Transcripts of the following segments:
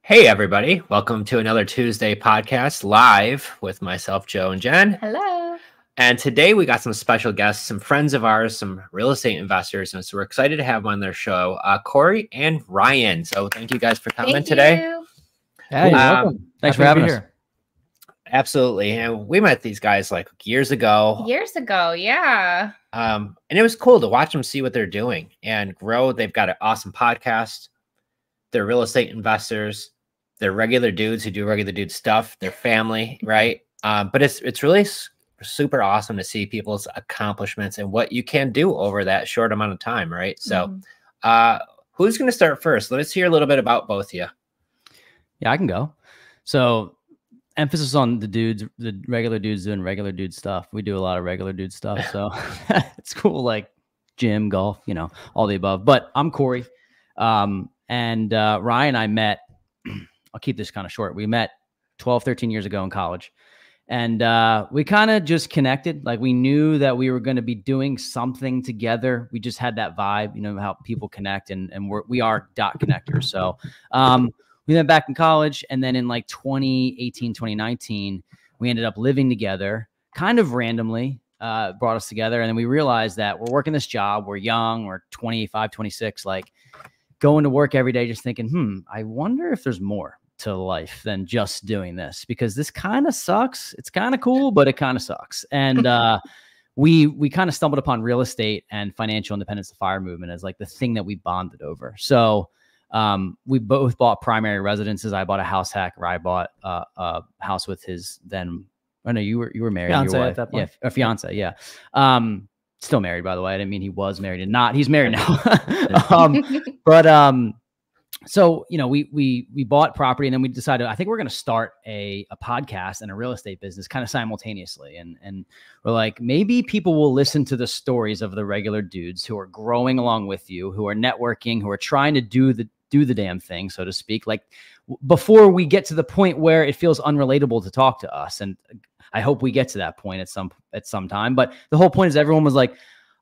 Hey, everybody. Welcome to another Tuesday podcast live with myself, Joe and Jen. Hello. And today we got some special guests, some friends of ours, some real estate investors. And so we're excited to have them on their show, Cory and Ryan. So thank you guys for coming today. Yeah, you're welcome. Thanks for having us here. Absolutely. And we met these guys like years ago. Yeah. And it was cool to watch them see what they're doing and grow. They've got an awesome podcast. They're real estate investors. They're regular dudes who do regular dude stuff. They're family, right? But it's really super awesome to see people's accomplishments and what you can do over that short amount of time, right? So who's going to start first? Let's hear a little bit about both of you. Yeah, I can go. So emphasis on the regular dudes doing regular dude stuff. We do a lot of regular dude stuff. So it's cool, like gym, golf, all the above. But I'm Cory. And Ryan, I met, I'll keep this kind of short. We met 12, 13 years ago in college. And we kind of just connected. Like we knew that we were going to be doing something together. We just had that vibe, how people connect, and we are dot connectors. So we met back in college, and then in like 2018, 2019, we ended up living together kind of randomly, brought us together. And then we realized that we're working this job. We're young, we're 25, 26, like going to work every day, just thinking, I wonder if there's more to life than just doing this, because this kind of sucks. It's kind of cool, but it kind of sucks. And we kind of stumbled upon real estate and financial independence, the FIRE movement, as like the thing that we bonded over. So we both bought primary residences. I bought a house hack, or I bought a house with his then. Oh no, you were married. Fiance your wife. at that point. Yeah, a fiance. Yeah. Still married, by the way. I didn't mean he was married and not. He's married now. So, we bought property, and then we decided, I think we're going to start a podcast and a real estate business kind of simultaneously. And we're like, maybe people will listen to the stories of the regular dudes who are growing along with you, who are networking, who are trying to do the damn thing, so to speak, like before we get to the point where it feels unrelatable to talk to us. And I hope we get to that point at some time. But the whole point is everyone was like,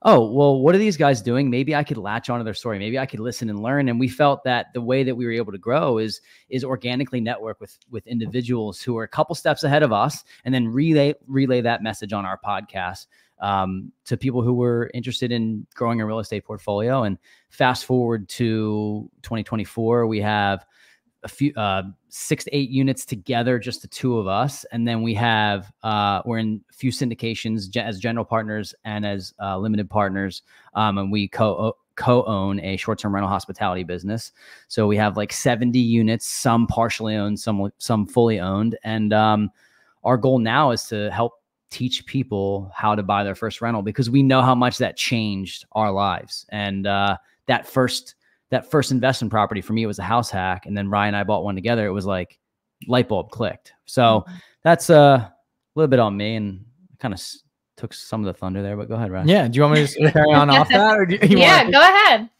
oh, well, what are these guys doing? Maybe I could latch onto their story. Maybe I could listen and learn. And we felt that the way that we were able to grow is organically network with individuals who are a couple steps ahead of us, and then relay that message on our podcast to people who were interested in growing a real estate portfolio. And fast forward to 2024, we have a few 6 to 8 units together, just the two of us. And then we have we're in a few syndications as general partners and as limited partners, and we co-own a short-term rental hospitality business. So we have like 70 units, some partially owned, some fully owned. And our goal now is to help teach people how to buy their first rental, because we know how much that changed our lives. And that first investment property for me, it was a house hack. And then Ryan and I bought one together. It was like light bulb clicked. So that's a little bit on me, and kind of took some of the thunder there, but go ahead, Ryan. Yeah. Do you want me to just carry on off that? Or do you go ahead.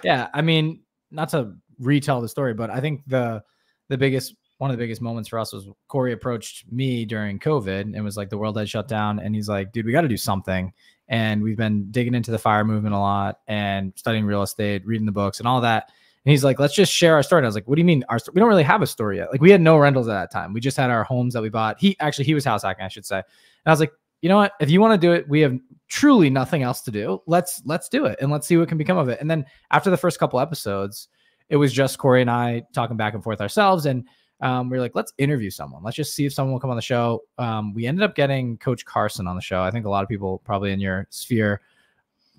Yeah. I mean, not to retell the story, but I think one of the biggest moments for us was Cory approached me during COVID and was like, the world had shut down. And he's like, dude, we got to do something. And we've been digging into the FIRE movement a lot and studying real estate, reading the books and all that. And he's like, let's just share our story. And I was like, what do you mean? We don't really have a story yet. Like we had no rentals at that time. We just had our homes that we bought. He was house hacking, I should say. And I was like, you know what? If you want to do it, we have truly nothing else to do. Let's do it. And let's see what can become of it. And then after the first couple episodes, it was just Cory and I talking back and forth ourselves. And we were like, let's interview someone. Let's just see if someone will come on the show. We ended up getting Coach Carson on the show. I think a lot of people probably in your sphere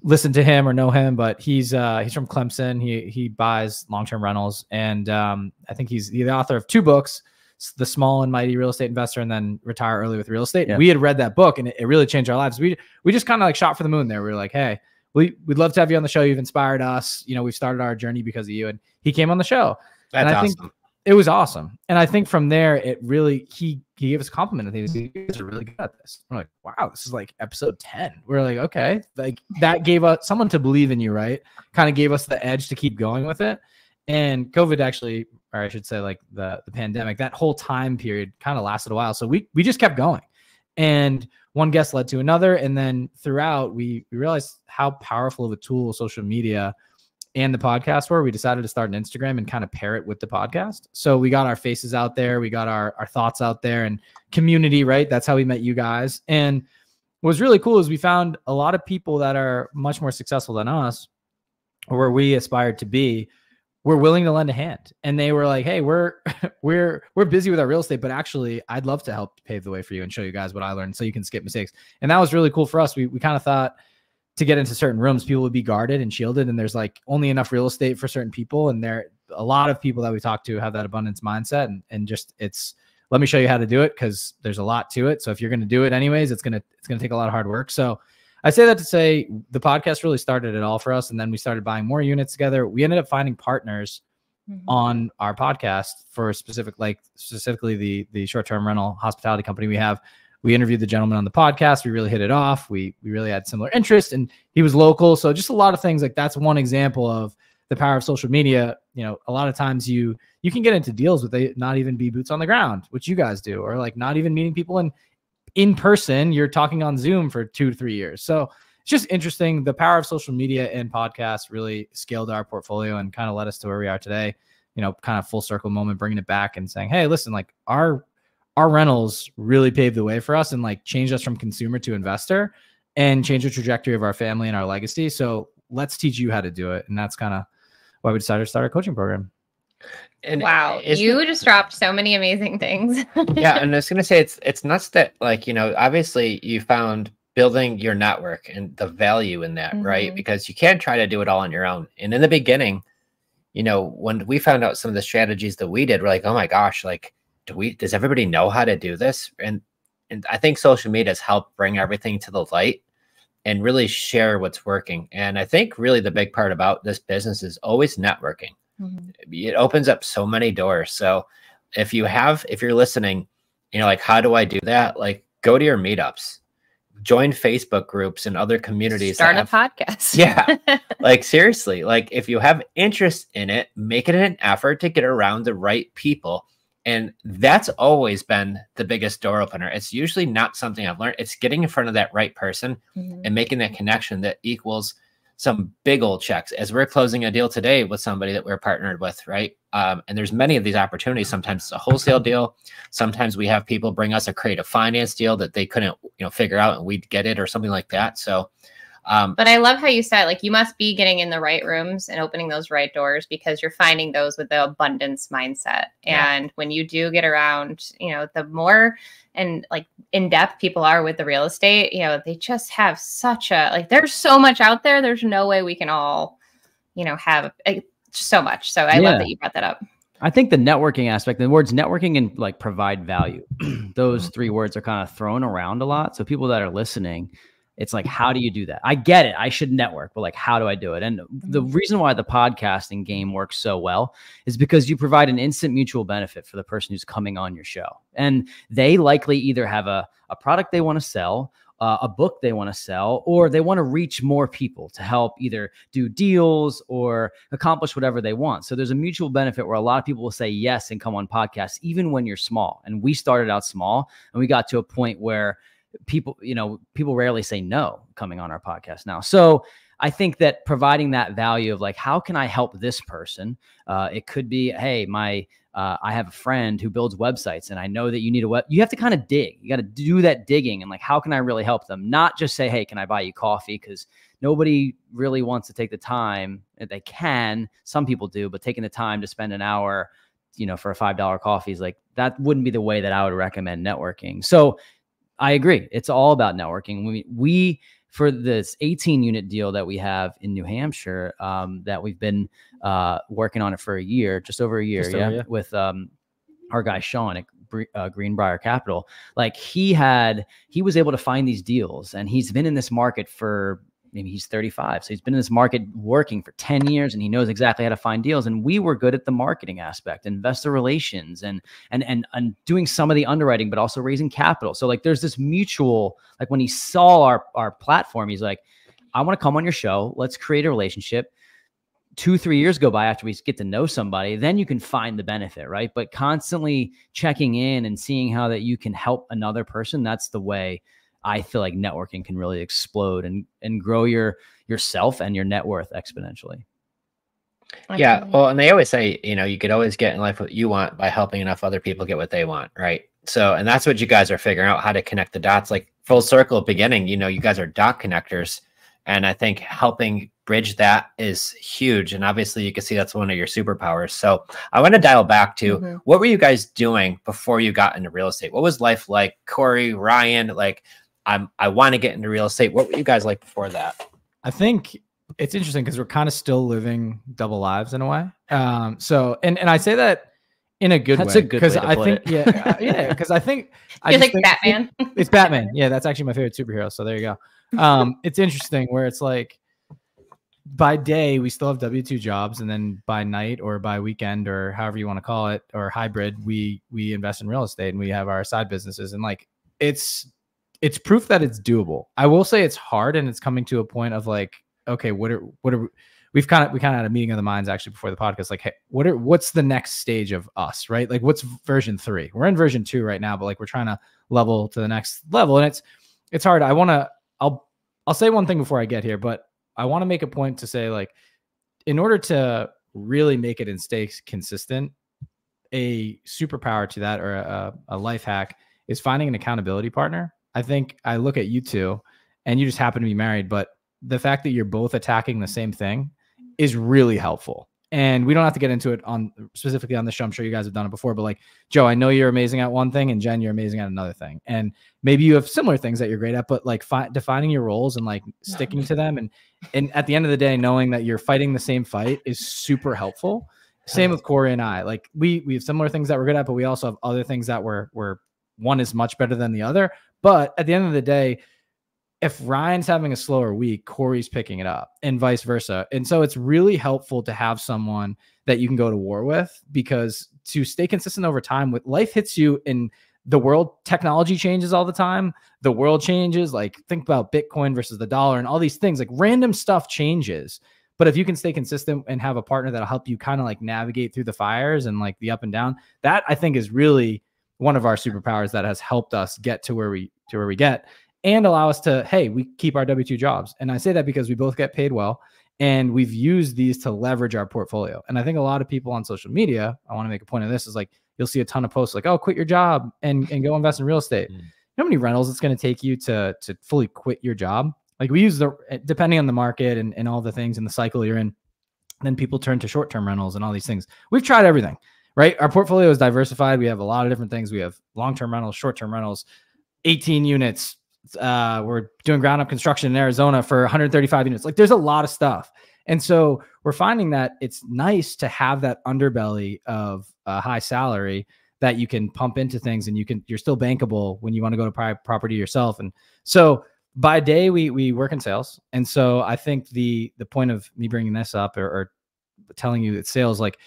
listen to him or know him, but he's from Clemson. He buys long-term rentals. And I think he's the author of 2 books, The Small and Mighty Real Estate Investor, and then Retire Early with Real Estate. Yeah. We had read that book, and it really changed our lives. We just kind of like shot for the moon there. We were like, hey, we'd love to have you on the show. You've inspired us. We've started our journey because of you. And he came on the show. That's awesome. Think it was awesome. And I think from there, it really, he gave us a compliment. I think you guys are really good at this. We're like, wow, this is like episode 10. We're like, okay, like that gave us someone to believe in you, right? Kind of gave us the edge to keep going with it. And COVID actually, or I should say like the pandemic, that whole time period kind of lasted a while. So we just kept going. And one guest led to another. And then throughout, we realized how powerful of a tool social media and the podcast were, we decided to start an Instagram and kind of pair it with the podcast. So we got our faces out there, we got our thoughts out there, and community, right? That's how we met you guys. And what was really cool is we found a lot of people that are much more successful than us, or where we aspired to be, were willing to lend a hand. And they were like, hey, we're busy with our real estate, but actually I'd love to help pave the way for you and show you guys what I learned so you can skip mistakes. And that was really cool for us. We kind of thought to get into certain rooms, people would be guarded and shielded, and there's like only enough real estate for certain people. And there a lot of people that we talk to have that abundance mindset, and just it's, let me show you how to do it, because there's a lot to it. So if you're going to do it anyways, it's going to take a lot of hard work. So I say that to say the podcast really started it all for us. And then we started buying more units together. We ended up finding partners on our podcast for specifically the short-term rental hospitality company we have. We interviewed the gentleman on the podcast. We really hit it off. We really had similar interests, and he was local. So just a lot of things like that's one example of the power of social media. You know, a lot of times you can get into deals with it, not even be boots on the ground, which you guys do, or like not even meeting people in person. You're talking on Zoom for 2 to 3 years. So it's just interesting. The power of social media and podcasts really scaled our portfolio and kind of led us to where we are today. You know, kind of full circle moment, bringing it back and saying, hey, listen, like our rentals really paved the way for us and like changed us from consumer to investor and changed the trajectory of our family and our legacy. So let's teach you how to do it. And that's kind of why we decided to start our coaching program. And wow, you just dropped so many amazing things. Yeah, and I was gonna say it's nuts that, like, you know, obviously you found building your network and the value in that, right? Because you can't try to do it all on your own. And in the beginning, you know, when we found out some of the strategies that we did, we're like, oh my gosh, like, does everybody know how to do this? And I think social media has helped bring everything to the light and really share what's working. And I think really the big part about this business is always networking. It opens up so many doors. So if you're listening, you know, like, how do I do that? Like, go to your meetups, join Facebook groups and other communities. Start a podcast. Yeah. Like, seriously, like if you have interest in it, make it an effort to get around the right people. And that's always been the biggest door opener. It's usually not something I've learned. It's getting in front of that right person and making that connection that equals some big old checks. As we're closing a deal today with somebody that we're partnered with, right? And there's many of these opportunities. Sometimes it's a wholesale deal. Sometimes we have people bring us a creative finance deal that they couldn't, you know, figure out, and we'd get it or something like that. So, but I love how you said, like, you must be getting in the right rooms and opening those right doors, because you're finding those with the abundance mindset. And when you do get around, you know, the more and like in depth people are with the real estate, you know, they just have such a, like, there's so much out there. There's no way we can all, you know, have so much. So I love that you brought that up. I think the networking aspect, the words networking and like provide value, those 3 words are kind of thrown around a lot. So people that are listening, it's like, how do you do that? I get it. I should network, but like, how do I do it? And the reason why the podcasting game works so well is because you provide an instant mutual benefit for the person who's coming on your show. And they likely either have a product they want to sell, a book they want to sell, or they want to reach more people to help either do deals or accomplish whatever they want. So there's a mutual benefit where a lot of people will say yes and come on podcasts, even when you're small. And we started out small, and we got to a point where people rarely say no coming on our podcast now. So I think that providing that value of like, how can I help this person? It could be, hey, I have a friend who builds websites, and I know that you need you have to kind of dig. You got to do that digging, and like, how can I really help them? Not just say, hey, can I buy you coffee? Because nobody really wants to take the time. They can, some people do, but taking the time to spend an hour, you know, for a $5 coffee is like, that wouldn't be the way that I would recommend networking. So I agree. It's all about networking. We for this 18 unit deal that we have in New Hampshire, that we've been working on it for a year, just over a year, with our guy Sean at Greenbrier Capital. Like, he was able to find these deals, and he's been in this market for, maybe he's 35. So he's been in this market working for 10 years, and he knows exactly how to find deals. And we were good at the marketing aspect, investor relations, and doing some of the underwriting, but also raising capital. So like, there's this mutual, like, when he saw our platform, he's like, I want to come on your show. Let's create a relationship. 2-3 years go by after we get to know somebody, then you can find the benefit, right? But constantly checking in and seeing how that you can help another person, that's the way I feel like networking can really explode and grow yourself and your net worth exponentially. Yeah. Absolutely. Well, and they always say, you could always get in life what you want by helping enough other people get what they want. Right. So, and that's what you guys are figuring out, how to connect the dots, like full circle beginning, you guys are dot connectors. And I think helping bridge that is huge. And obviously you can see that's one of your superpowers. So I want to dial back to what were you guys doing before you got into real estate? What was life like? Cory, Ryan, like I want to get into real estate. What were you guys like before that? I think it's interesting because we're kind of still living double lives in a way. So, and I say that in a good way. That's a good way to put it. Yeah, because I think You're like Batman. It's Batman. Yeah, that's actually my favorite superhero. So there you go. It's interesting where it's like by day we still have W-2 jobs, and then by night or by weekend or however you want to call it, or hybrid, we invest in real estate and we have our side businesses, and like it's proof that it's doable. I will say it's hard, and it's coming to a point of like, okay, what are we kind of had a meeting of the minds actually before the podcast, like, hey, what's the next stage of us, right? Like, what's version 3? We're in version 2 right now, but like we're trying to level to the next level, and it's hard. I'll say one thing before I get here, but I want to make a point to say, like, in order to really make it and stay consistent, a superpower to that, or a life hack, is finding an accountability partner. I think I look at you two, and you just happen to be married, but the fact that you're both attacking the same thing is really helpful. And we don't have to get into it specifically on the show. I'm sure you guys have done it before, but like, Joe, I know you're amazing at one thing, and Jen, you're amazing at another thing. And maybe you have similar things that you're great at, but like defining your roles and like sticking to them. And at the end of the day, knowing that you're fighting the same fight is super helpful. Same with Cory and I. Like we have similar things that we're good at, but we also have other things that we're one is much better than the other. But at the end of the day, if Ryan's having a slower week, Cory's picking it up, and vice versa. And so it's really helpful to have someone that you can go to war with, because to stay consistent over time, with life hits you, in the world, technology changes all the time. The world changes. Like, think about Bitcoin versus the dollar and all these things, like random stuff changes. But if you can stay consistent and have a partner that'll help you kind of like navigate through the fires and like the up and down, that I think is really one of our superpowers that has helped us get to where we get, and allow us to, hey, we keep our W-2 jobs. And I say that because we both get paid well, and we've used these to leverage our portfolio. And I think a lot of people on social media, I want to make a point of this, is like, you'll see a ton of posts like, oh, quit your job and go invest in real estate. You know how many rentals it's going to take you to fully quit your job? Like, we use depending on the market and all the things in the cycle you're in, then people turn to short-term rentals and all these things. We've tried everything, right? Our portfolio is diversified. We have a lot of different things. We have long-term rentals, short-term rentals, 18 units. We're doing ground up construction in Arizona for 135 units. Like, there's a lot of stuff. And so we're finding that it's nice to have that underbelly of a high salary that you can pump into things, and you're still bankable when you want to go to private property yourself. And so by day we work in sales. And so I think the point of me bringing this up or telling you that sales, like,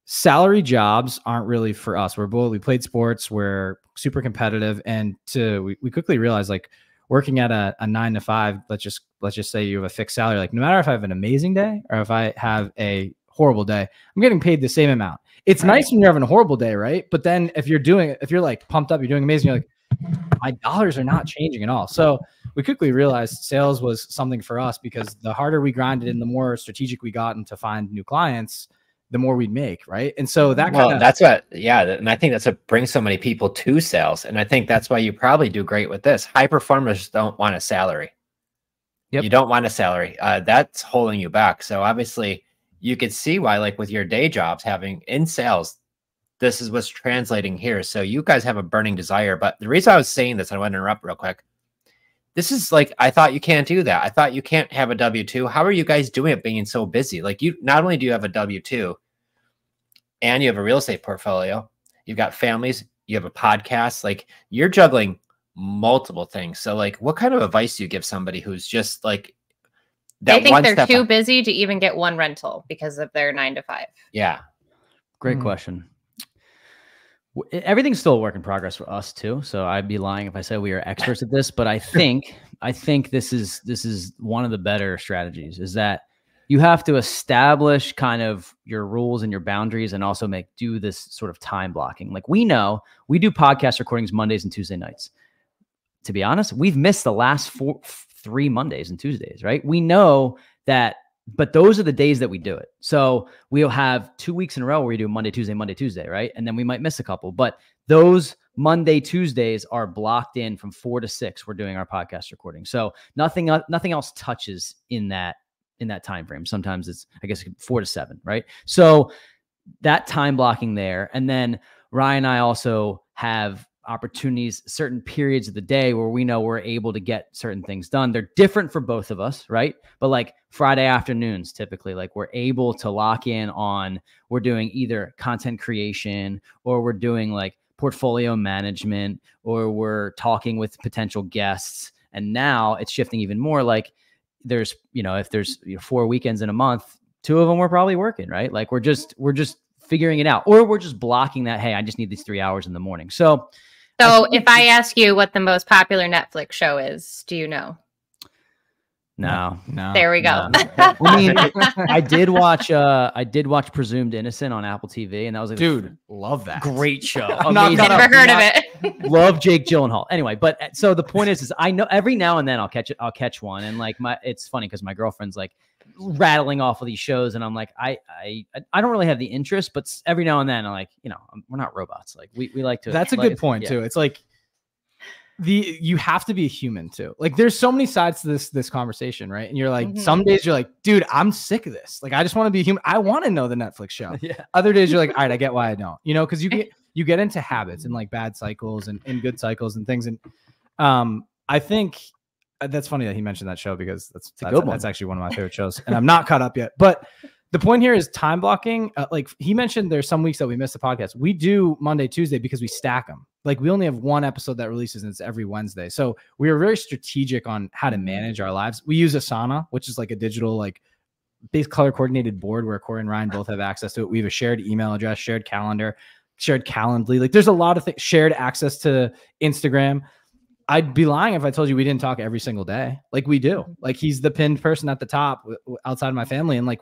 salary jobs aren't really for us. We played sports. We're super competitive. And we quickly realized, like, working at a 9 to 5, let's just say you have a fixed salary. Like, no matter if I have an amazing day or if I have a horrible day, I'm getting paid the same amount. It's nice when you're having a horrible day, right? But then if you're like pumped up, you're doing amazing, you're like, my dollars are not changing at all. So we quickly realized sales was something for us, because the harder we grinded and the more strategic we got to find new clients, the more we'd make, right? And so and I think that's what brings so many people to sales. And I think that's why you probably do great with this. High performers don't want a salary. Yep. You don't want a salary. That's holding you back. So obviously you could see why, like, with your day jobs having in sales, this is what's translating here. So you guys have a burning desire. But the reason I was saying this, I want to interrupt real quick. This is like, I thought you can't do that. I thought you can't have a W-2. How are you guys doing it being so busy? Like, you not only do you have a W-2 and you have a real estate portfolio, you've got families, you have a podcast, like, you're juggling multiple things. So like, what kind of advice do you give somebody who's just like, they think they're too busy to even get one rental because of their 9 to 5? Yeah. Great question. Everything's still a work in progress for us too. So I'd be lying if I said we are experts at this, but I think this is one of the better strategies, is that you have to establish kind of your rules and your boundaries, and also do this sort of time blocking. Like, we know we do podcast recordings Mondays and Tuesday nights. To be honest, we've missed the last 3 Mondays and Tuesdays, right? We know that But those are the days that we do it. So we'll have 2 weeks in a row where we do Monday, Tuesday, right? And then we might miss a couple. But those Monday, Tuesdays are blocked in from 4 to 6. We're doing our podcast recording. So nothing else touches in that time frame. Sometimes it's, I guess, 4 to 7, right? So that time blocking there. And then Ryan and I also have opportunities, certain periods of the day where we know we're able to get certain things done. They're different for both of us, right? But like Friday afternoons, typically, like we're able to lock in on, we're doing either content creation or we're doing like portfolio management or we're talking with potential guests. And now it's shifting even more. Like there's, if there's 4 weekends in a month, 2 of them we're probably working, right? Like we're just figuring it out, or we're just blocking that. Hey, I just need these 3 hours in the morning. So if I ask you what the most popular Netflix show is, do you know? No. There we go. No. I mean, I did watch Presumed Innocent on Apple TV, and that was love that. Great show. Never heard of it. Love Jake Gyllenhaal. Anyway, but so the point is I know every now and then I'll catch one, and like it's funny because my girlfriend's like rattling off of these shows, and I'm like, I don't really have the interest, but every now and then I'm like, we're not robots. Like we like to. That's a good point too. It's like you have to be a human too. Like there's so many sides to this conversation, right? And you're like, some days you're like, dude, I'm sick of this. Like I just want to be human. I want to know the Netflix show. Yeah. Other days you're like, all right, I get why I don't. Because you get into habits and like bad cycles and good cycles and things. And I think that's funny that he mentioned that show because that's a good one. That's actually one of my favorite shows, and I'm not caught up yet. But the point here is time blocking. Like he mentioned, there's some weeks that we miss the podcast. We do Monday, Tuesday because we stack them. Like we only have one episode that releases, and it's every Wednesday. So we are very strategic on how to manage our lives. We use Asana, which is like a digital, like base color coordinated board where Cory and Ryan both have access to it. We have a shared email address, shared calendar, shared Calendly. Like there's a lot of things, shared access to Instagram. I'd be lying if I told you we didn't talk every single day. Like we do. Like he's the pinned person at the top outside of my family. And like,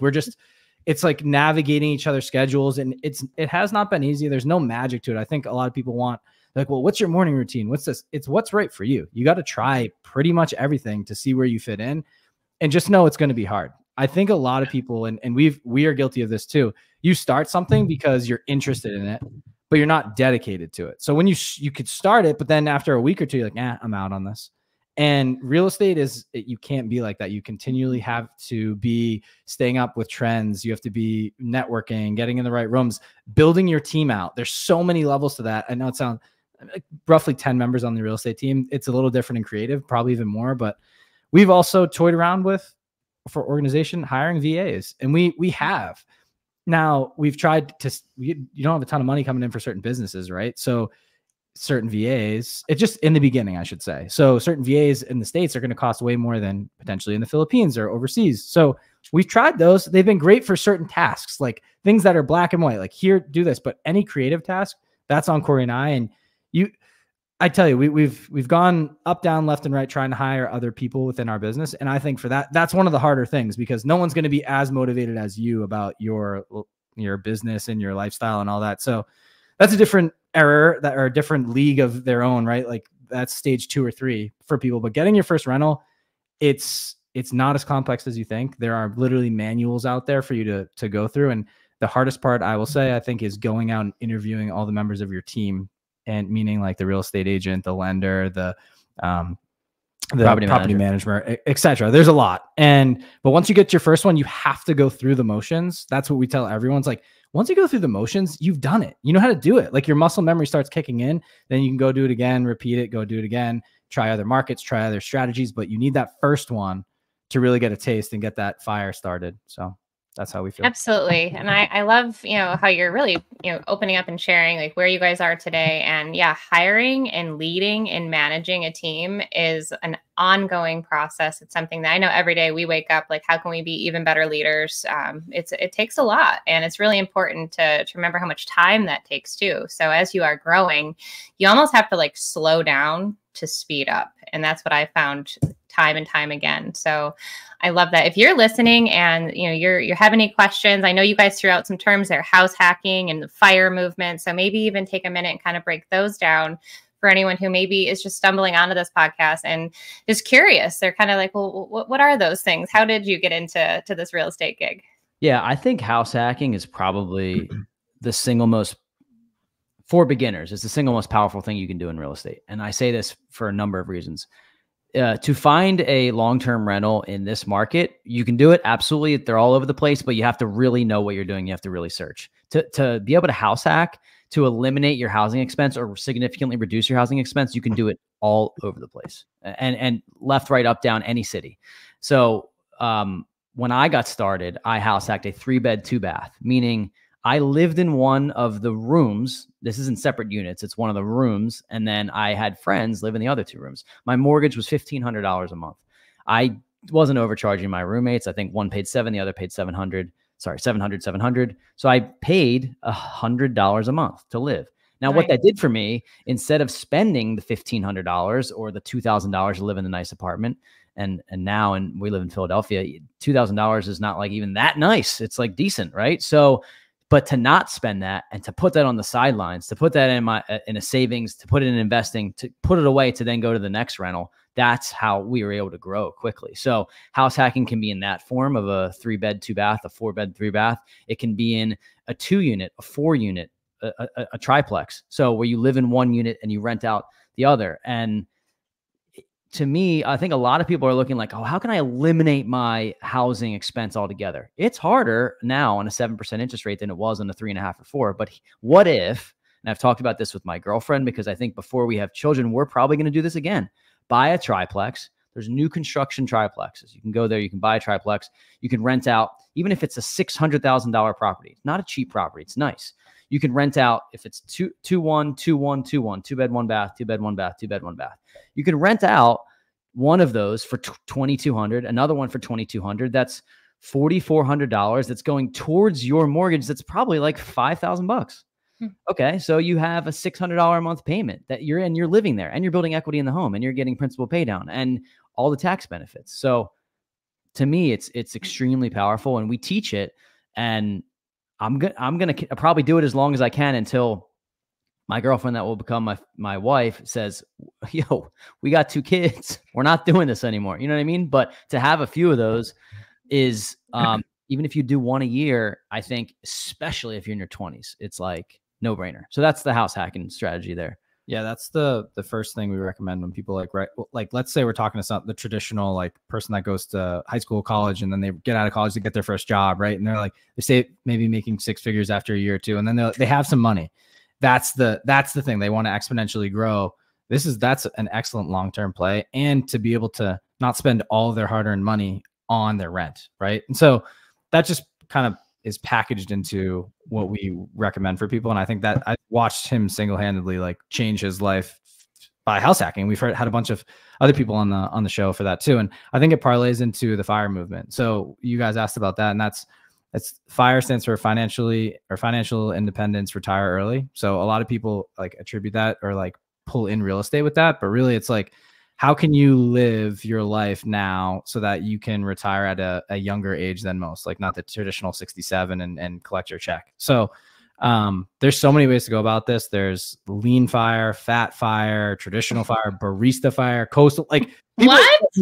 it's like navigating each other's schedules. And it has not been easy. There's no magic to it. I think a lot of people want like, well, what's your morning routine? What's this? It's what's right for you. You got to try pretty much everything to see where you fit in, and just know it's going to be hard. I think a lot of people, and we are guilty of this too. You start something because you're interested in it, but you're not dedicated to it. So when you could start it, but then after a week or two, you're like, I'm out on this. And real estate you can't be like that. You continually have to be staying up with trends. You have to be networking, getting in the right rooms, building your team out. There's so many levels to that. I know it sounds like roughly 10 members on the real estate team. It's a little different in creative, probably even more, but we've also toyed around with, for organization, hiring VAs. And we have. Now we've tried to, you don't have a ton of money coming in for certain businesses, right? So certain VAs, it's just in the beginning, I should say. So certain VAs in the States are going to cost way more than potentially in the Philippines or overseas. So we've tried those. They've been great for certain tasks, like things that are black and white, like here, do this, but any creative task, that's on Cory and I. And I tell you, we've gone up, down, left, and right trying to hire other people within our business. And I think for that's one of the harder things, because no one's going to be as motivated as you about your business and your lifestyle and all that. So that's a different error, or a different league of their own, right? Like that's stage 2 or 3 for people. But getting your first rental, it's not as complex as you think. There are literally manuals out there for you to go through. And the hardest part, I will say, I think, is going out and interviewing all the members of your team. And meaning like the real estate agent, the lender, the property manager, etc. There's a lot. But once you get your first one, you have to go through the motions. That's what we tell everyone. It's like, once you go through the motions, you've done it. You know how to do it. Like your muscle memory starts kicking in, then you can go do it again, repeat it, go do it again, try other markets, try other strategies. But you need that first one to really get a taste and get that fire started. So that's how we feel. Absolutely. And I love, how you're really, opening up and sharing like where you guys are today. And yeah, hiring and leading and managing a team is an ongoing process. It's something that I know every day we wake up, like, how can we be even better leaders? It takes a lot, and it's really important to remember how much time that takes too. So as you are growing, you almost have to like slow down to speed up. And that's what I found time and time again. So I love that. If you're listening and you're having any questions, I know you guys threw out some terms there, house hacking and the FIRE movement. So maybe even take a minute and kind of break those down. for anyone who maybe is just stumbling onto this podcast and is curious. They're kind of like, well, what are those things? How did you get into this real estate gig? Yeah, I think house hacking is probably the single most, for beginners, it's the single most powerful thing you can do in real estate. And I say this for a number of reasons. To find a long-term rental in this market, you can do it. Absolutely. They're all over the place, but you have to really know what you're doing. You have to really search to be able to house hack, to eliminate your housing expense or significantly reduce your housing expense. You can do it all over the place and left, right, up, down, any city. So, when I got started, I house hacked a 3-bed, 2-bath, meaning I lived in one of the rooms. This isn't separate units. It's one of the rooms. And then I had friends live in the other 2 rooms. My mortgage was $1,500 a month. I wasn't overcharging my roommates. I think one paid $7, the other paid $700. Sorry, $700. So I paid $100 a month to live. Now, what that did for me, instead of spending the $1,500 or the $2,000 to live in a nice apartment, and now, and we live in Philadelphia, $2,000 is not like even that nice. It's like decent, right? So, but to not spend that and to put that on the sidelines, to put that in a savings, to put it in investing, to put it away, to then go to the next rental, that's how we were able to grow quickly. So house hacking can be in that form of a 3-bed, 2-bath, a 4-bed, 3-bath. It can be in a 2-unit, a 4-unit, a triplex. So where you live in one unit and you rent out the other. And to me, I think a lot of people are looking like, oh, how can I eliminate my housing expense altogether? It's harder now on a 7% interest rate than it was on a 3.5 or 4. But what if, and I've talked about this with my girlfriend, because I think before we have children, we're probably going to do this again. Buy a triplex. There's new construction triplexes. You can go there. You can buy a triplex. You can rent out, even if it's a $600,000 property. It's not a cheap property. It's nice. You can rent out if it's 2-1, 2-1, 2-1, 2-bed, 1-bath, 2-bed, 1-bath, 2-bed, 1-bath. You can rent out one of those for $2,200, another one for $2,200. That's $4,400. That's going towards your mortgage. That's probably like $5,000. Okay, so you have a $600 a month payment that you're living there, and you're building equity in the home, and you're getting principal pay down and all the tax benefits. So to me, it's extremely powerful, and we teach it. And I'm gonna probably do it as long as I can until my girlfriend that will become my wife says, yo, we got 2 kids. We're not doing this anymore. You know what I mean? But to have a few of those is, even if you do one a year, I think, especially if you're in your 20s, it's like no brainer. So that's the house hacking strategy there. Yeah, that's the first thing we recommend when people like let's say we're talking to the traditional like person that goes to high school, college, and then they get out of college to get their first job, right? And they're like, they say maybe making 6 figures after a year or 2, and then they have some money. That's the thing. They want to exponentially grow. That's an excellent long-term play, and to be able to not spend all of their hard-earned money on their rent, right? And so that just kind of is packaged into what we recommend for people. And I think that I watched him single-handedly like change his life by house hacking. We've had a bunch of other people on the show for that too. And I think it parlays into the FIRE movement. So you guys asked about that, and that's FIRE stands for financial independence, retire early. So a lot of people like attribute that or like pull in real estate with that, but really it's like, how can you live your life now so that you can retire at a younger age than most, like not the traditional 67 and collect your check. So there's so many ways to go about this. There's lean FIRE, fat FIRE, traditional FIRE, barista FIRE, coastal, like people,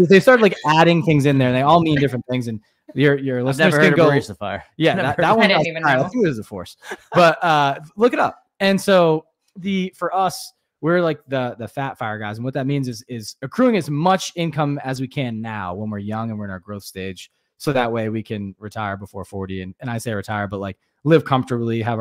they started like adding things in there, and they all mean different things. And your listeners can go barista FIRE. Yeah, that one I didn't even know. I think it was a force, but look it up. And so for us, we're like the fat FIRE guys. And what that means is accruing as much income as we can now when we're young and we're in our growth stage. So that way we can retire before 40. And I say retire, but like live comfortably, have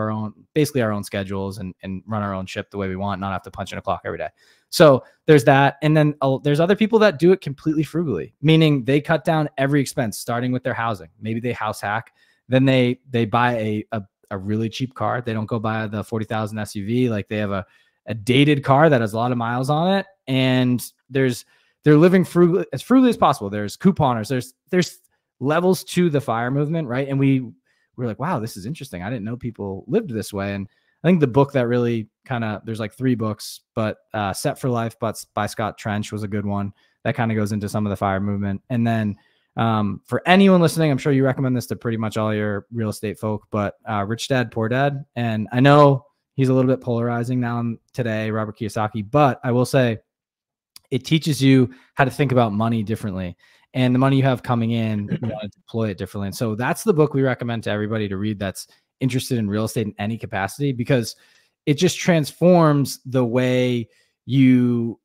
basically our own schedules and run our own ship the way we want, not have to punch in a clock every day. So there's that. And then there's other people that do it completely frugally, meaning they cut down every expense, starting with their housing. Maybe they house hack. Then they buy a really cheap car. They don't go buy the 40,000 SUV. Like they have a dated car that has a lot of miles on it. And they're living as frugally as possible. There's couponers. There's levels to the FIRE movement, right? And we're like, wow, this is interesting. I didn't know people lived this way. And I think the book that really there's like 3 books, but Set for Life by Scott Trench was a good one that kind of goes into some of the FIRE movement. And then for anyone listening, I'm sure you recommend this to pretty much all your real estate folk, but Rich Dad, Poor Dad. And I know He's a little bit polarizing now today, Robert Kiyosaki. But I will say it teaches you how to think about money differently. And the money you have coming in, you want to deploy it differently. And so that's the book we recommend to everybody to read that's interested in real estate in any capacity, because it just transforms the way you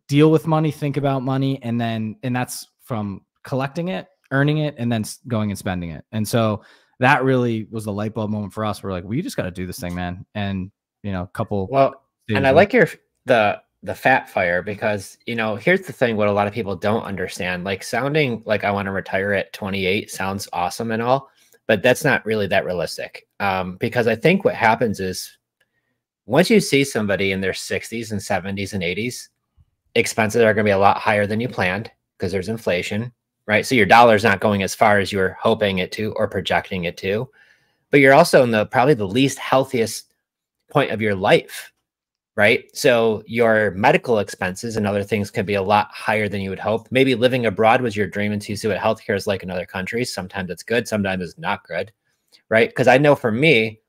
deal with money, think about money, and that's from collecting it, earning it, and then going and spending it. And so that really was the light bulb moment for us. We're like, we just got to do this thing, man. And and I like the fat fire, because here's the thing, what a lot of people don't understand, like sounding like I want to retire at 28 sounds awesome and all, but that's not really that realistic. Because I think what happens is once you see somebody in their 60s and 70s and 80s, expenses are going to be a lot higher than you planned because there's inflation, right? So your dollar's not going as far as you were hoping it to or projecting it to, but you're also in probably the least healthiest point of your life, right? So your medical expenses and other things could be a lot higher than you would hope. Maybe living abroad was your dream, and so you see what healthcare is like in other countries. Sometimes it's good, sometimes it's not good, right? Because I know for me,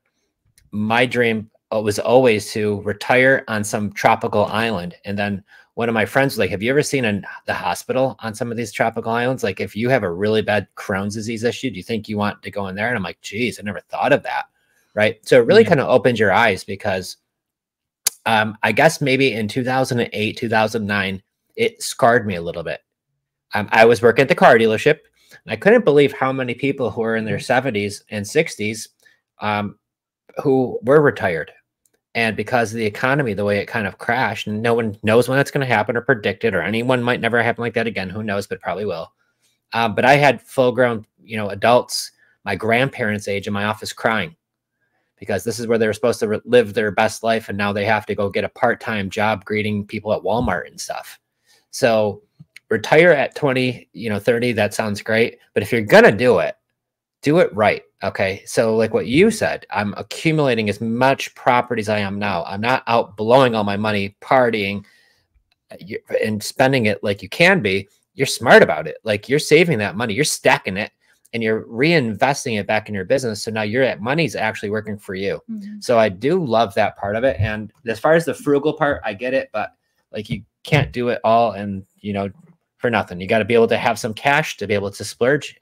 my dream was always to retire on some tropical island. And then one of my friends was like, have you ever seen the hospital on some of these tropical islands? Like if you have a really bad Crohn's disease issue, do you think you want to go in there? And I'm like, geez, I never thought of that. Right. So it really kind of opened your eyes, because I guess maybe in 2008, 2009, it scarred me a little bit. I was working at the car dealership, and I couldn't believe how many people who were in their 70s and 60s who were retired. And because of the economy, the way it kind of crashed, and no one knows when that's going to happen or predict it, or anyone might never happen like that again. Who knows, but probably will. But I had full grown, adults, my grandparents' age, in my office crying, because this is where they were supposed to live their best life. And now they have to go get a part-time job greeting people at Walmart and stuff. So retire at 20, 30, that sounds great. But if you're going to do it right. Okay. So like what you said, I'm accumulating as much property as I am now. I'm not out blowing all my money, partying and spending it like you can be. You're smart about it. Like you're saving that money, you're stacking it, and you're reinvesting it back in your business. So now money's actually working for you. Mm-hmm. So I do love that part of it. And as far as the frugal part, I get it, but like you can't do it all and, for nothing. You got to be able to have some cash to be able to splurge.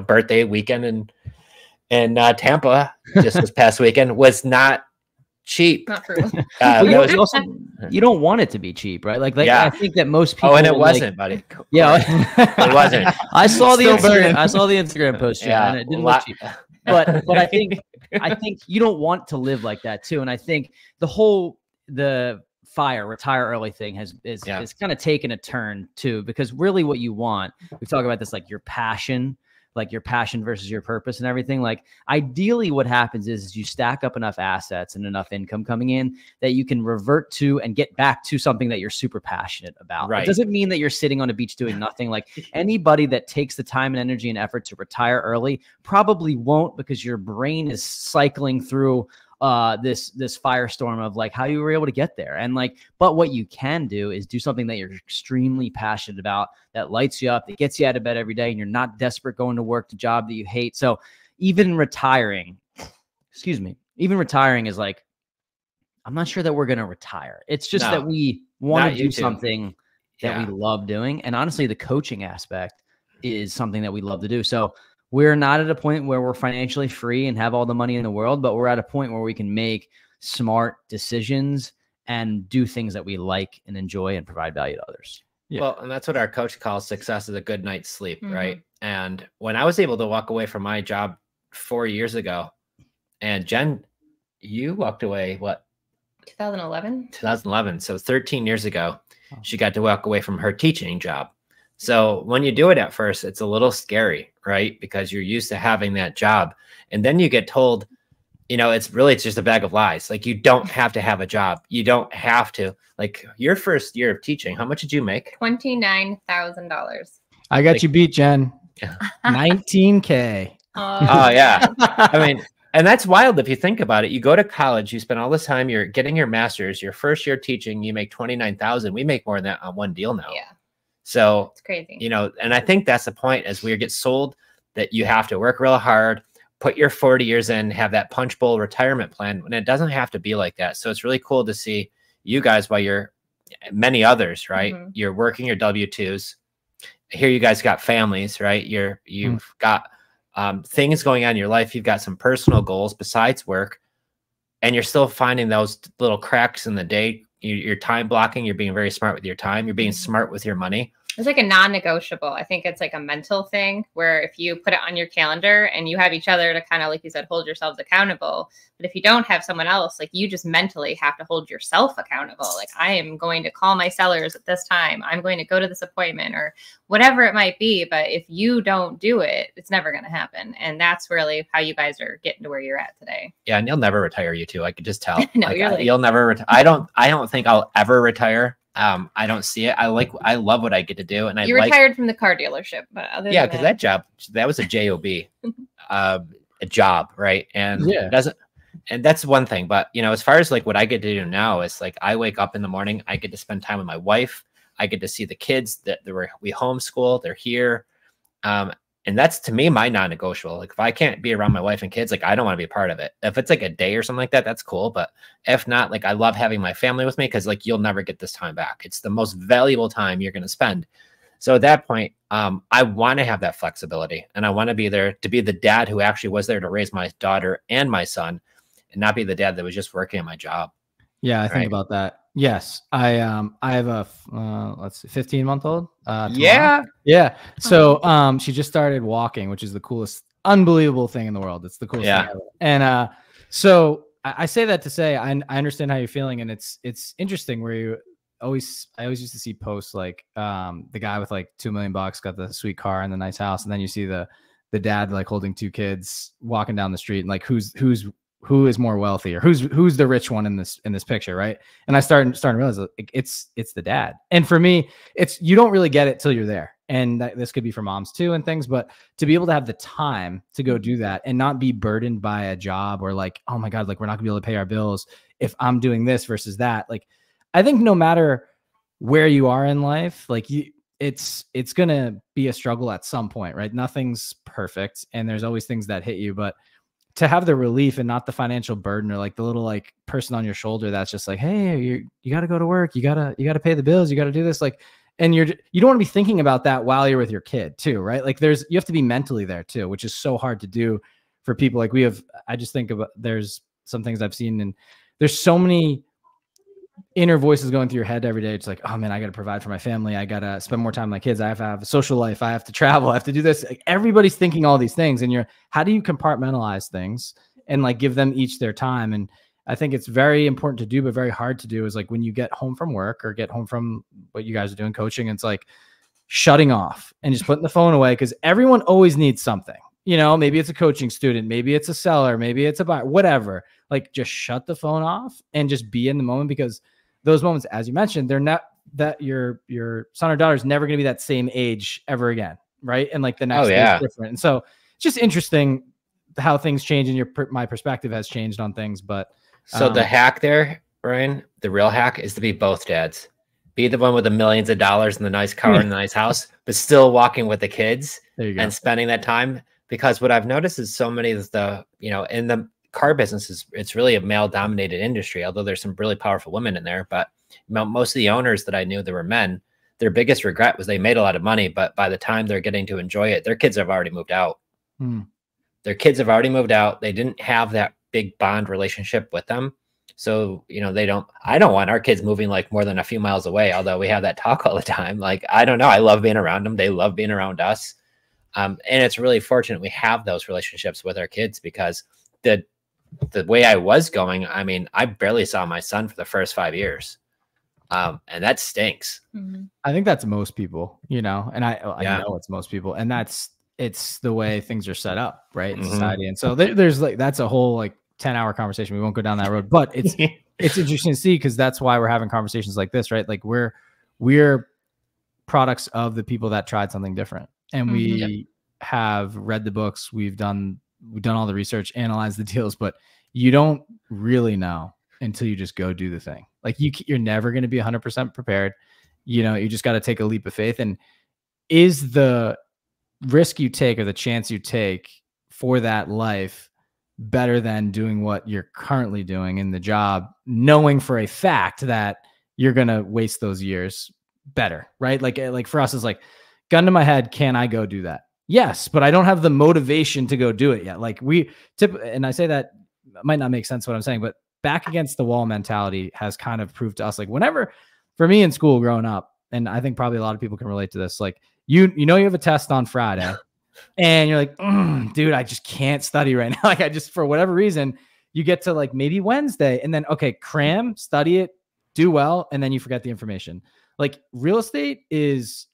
Birthday weekend in Tampa just this past weekend was not cheap. Not true. You don't want it to be cheap, right? Like yeah. I think that most people. Oh, and it wasn't, buddy. Yeah, it wasn't. I saw the Instagram post, yeah, and it didn't look cheap. But I think you don't want to live like that too. And I think the retire early thing is kind of taken a turn too, because really what you want, we talk about this, like your passion versus your purpose and everything. Like ideally what happens is you stack up enough assets and enough income coming in that you can revert to and get back to something that you're super passionate about. Right. It doesn't mean that you're sitting on a beach doing nothing. Like anybody that takes the time and energy and effort to retire early probably won't, because your brain is cycling through this firestorm of like how you were able to get there. And but what you can do is do something that you're extremely passionate about, that lights you up, that gets you out of bed every day, and you're not desperate going to work the job that you hate. So even retiring is like, I'm not sure that we're going to retire. It's just that we want to do something that we love doing. And honestly, the coaching aspect is something that we love to do. So we're not at a point where we're financially free and have all the money in the world, but we're at a point where we can make smart decisions and do things that we like and enjoy and provide value to others. Yeah. Well, and that's what our coach calls success is a good night's sleep, right? And when I was able to walk away from my job 4 years ago, and Jen, you walked away, what? 2011. 2011. So 13 years ago, she got to walk away from her teaching job. So when you do it at first, it's a little scary, right? Because you're used to having that job. And then you get told, it's just a bag of lies. Like you don't have to have a job. You don't have to. Like your first year of teaching, how much did you make? $29,000. I got you beat, Jen. 19K. Oh yeah. I mean, and that's wild if you think about it. You go to college, you spend all this time, you're getting your master's, your first year teaching, you make $29,000. We make more than that on one deal now. Yeah. So it's crazy, and I think that's the point, as we get sold that you have to work real hard, put your 40 years in, have that punch bowl retirement plan, and it doesn't have to be like that. So it's really cool to see you guys, while you're many others, right? You're working your W-2s. Here you guys got families, right? You've got things going on in your life. You've got some personal goals besides work, and you're still finding those little cracks in the day. You're time blocking. You're being very smart with your time. You're being smart with your money. It's like a non-negotiable. I think it's like a mental thing where if you put it on your calendar and you have each other to kind of, like you said, hold yourselves accountable. But if you don't have someone else, like you just mentally have to hold yourself accountable. Like, I am going to call my sellers at this time. I'm going to go to this appointment or whatever it might be. But if you don't do it, it's never going to happen. And that's really how you guys are getting to where you're at today. Yeah. And you'll never retire, you two. I could just tell. No, like, you're like, you'll never I don't think I'll ever retire. I don't see it. I love what I get to do. And you retired from the car dealership, but other yeah, because that job, that was a job, a job, right? And it doesn't, and that's one thing. But you know, as far as like what I get to do now is like I wake up in the morning, I get to spend time with my wife, I get to see the kids that we homeschool, they're here. And that's, to me, my non-negotiable. Like if I can't be around my wife and kids, like I don't want to be a part of it. If it's like a day or something like that, that's cool. But if not, like I love having my family with me because like you'll never get this time back. It's the most valuable time you're going to spend. So at that point, I want to have that flexibility, and I want to be there to be the dad who actually was there to raise my daughter and my son, and not be the dad that was just working at my job. Yeah, I think about that. Yes, I have a let's see, 15-month-old. Yeah. So she just started walking, which is the coolest, unbelievable thing in the world. It's the coolest thing ever. And so I say that to say I understand how you're feeling, and it's interesting where I always used to see posts like the guy with like $2 million got the sweet car and the nice house, and then you see the dad like holding 2 kids walking down the street, and like who is more wealthy, or who's the rich one in this picture, right? And I started to realize it's the dad. And for me, you don't really get it till you're there. And this could be for moms too and things, but to be able to have the time to go do that and not be burdened by a job or like, oh my God, like we're not gonna be able to pay our bills if I'm doing this versus that. Like, I think no matter where you are in life, like it's gonna be a struggle at some point, right? Nothing's perfect, and there's always things that hit you, but to have the relief and not the financial burden or like the little like person on your shoulder that's just like, hey, you got to go to work, you got to pay the bills, you got to do this, like, and you don't want to be thinking about that while you're with your kid too, right? Like you have to be mentally there too, which is so hard to do for people. Like I just think about, there's some things I've seen, and there's so many inner voices going through your head every day. It's like, oh man, I got to provide for my family, I got to spend more time with my kids, I have to have a social life, I have to travel, I have to do this. Like, everybody's thinking all these things, and how do you compartmentalize things and like give them each their time? And I think it's very important to do, but very hard to do, is like when you get home from work or get home from what you guys are doing, coaching, it's like shutting off and just putting the phone away, because everyone always needs something. You know, maybe it's a coaching student, maybe it's a seller, maybe it's a buyer, whatever. Like just shut the phone off and just be in the moment, because those moments, as you mentioned, they're not that your son or daughter is never going to be that same age ever again. Right. And like the next day is different. And so it's just interesting how things change, and my perspective has changed on things. But so the hack there, Brian, the real hack is to be both dads. Be the one with the millions of dollars and the nice car and the nice house, but still walking with the kids and spending that time. Because what I've noticed is so many of in the car business it's really a male dominated industry, although there's some really powerful women in there. But most of the owners that I knew that were men, their biggest regret was they made a lot of money, but by the time they're getting to enjoy it, their kids have already moved out. Their kids have already moved out. They didn't have that big bond relationship with them. So, I don't want our kids moving like more than a few miles away, although we have that talk all the time. Like, I don't know. I love being around them. They love being around us. And it's really fortunate we have those relationships with our kids, because the way I was going, I mean, I barely saw my son for the first 5 years. And that stinks. I think that's most people, and I know it's most people, and it's the way things are set up, right, in society. And so there's like, that's a whole like 10-hour conversation. We won't go down that road, but it's interesting to see, because that's why we're having conversations like this, right? Like we're products of the people that tried something different, and we have read the books, we've done all the research, analyzed the deals, but you don't really know until you just go do the thing. Like you're never going to be 100% prepared. You just got to take a leap of faith. And is the risk you take or the chance you take for that life better than doing what you're currently doing in the job, knowing for a fact that you're going to waste those years better, right? Like for us, it's like, gun to my head, can I go do that? Yes, but I don't have the motivation to go do it yet. Like and I say that might not make sense what I'm saying, but back against the wall mentality has kind of proved to us, like whenever, for me in school growing up, and I think probably a lot of people can relate to this, like, you have a test on Friday and you're like, dude, I just can't study right now. Like I just, for whatever reason, you get to like maybe Wednesday and then, okay, cram, study it, do well. And then you forget the information. Like real estate is